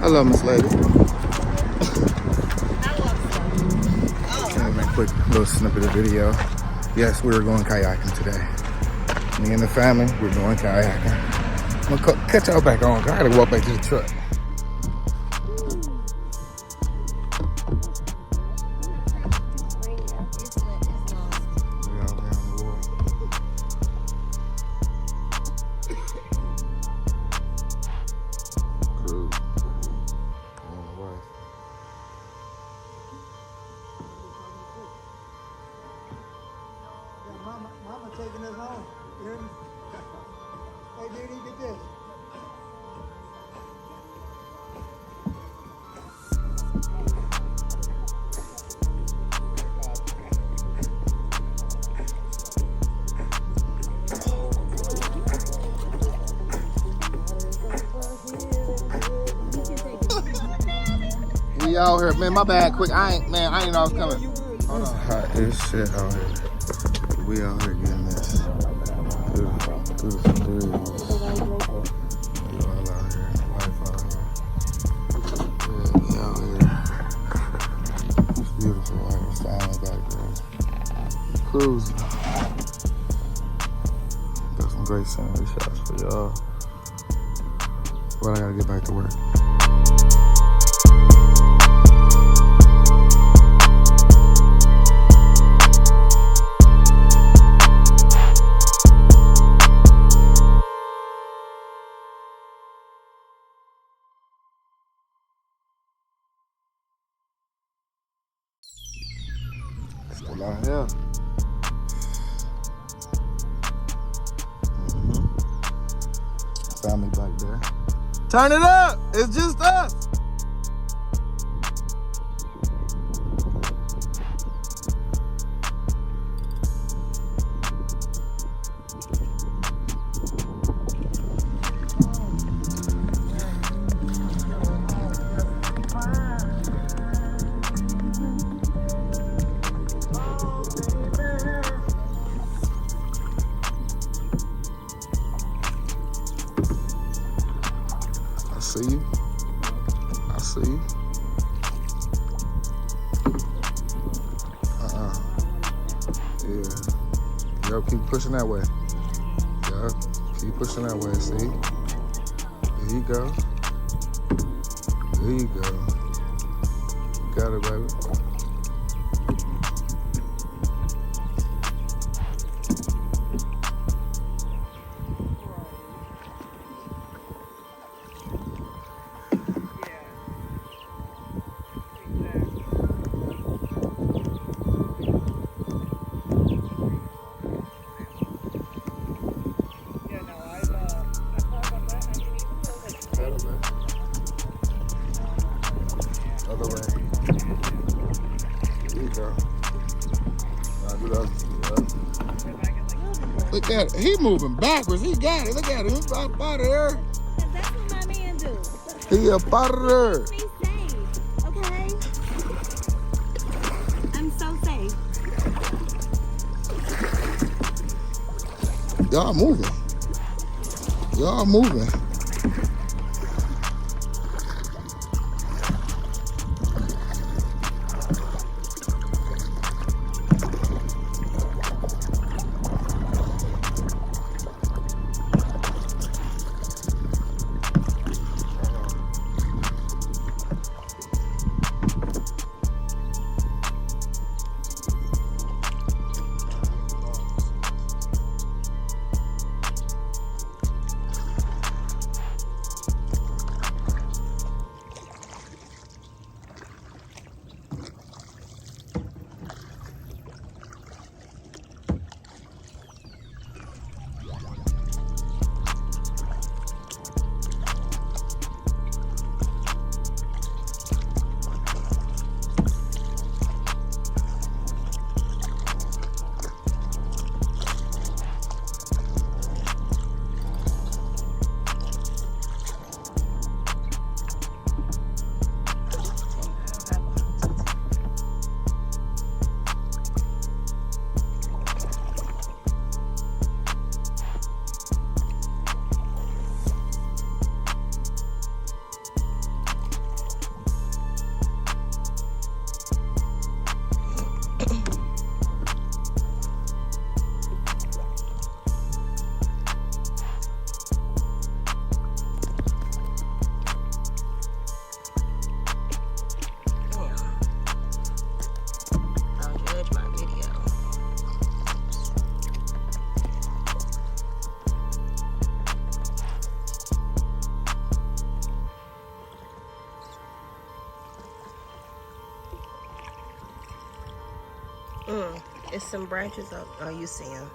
Hello, Miss Lady. Oh. Give me a quick little snippet of video. Yes, we were going kayaking today. Me and the family, we're going kayaking. I'm gonna cut y'all back on. I gotta walk back to the truck. Mama taking us home. You hear me? Hey, Didi, get this. We out here, man. My bad. Quick, I ain't know I was coming. Hold on. Hot as shit out here. We out here getting this beautiful breeze. We all out here, life out here. Yeah, we out here. It's beautiful out here. Family back there. Cruising. Got some great scenery shots for y'all. But I gotta get back to work. Still out here. Family back there. Turn it up! It's just us! I see you. I see you. Yeah. Yo, keep pushing that way. Yeah. Keep pushing that way. See? There you go. There you go. You got it, baby. Other way. There you go. Now do the other. Look at it. He moving backwards. He got it. Look at him. He's out of there. That's what my man do. He up out of there. Be safe, okay? I'm so safe. Y'all moving. Y'all moving. It's some branches up. Oh, you see them.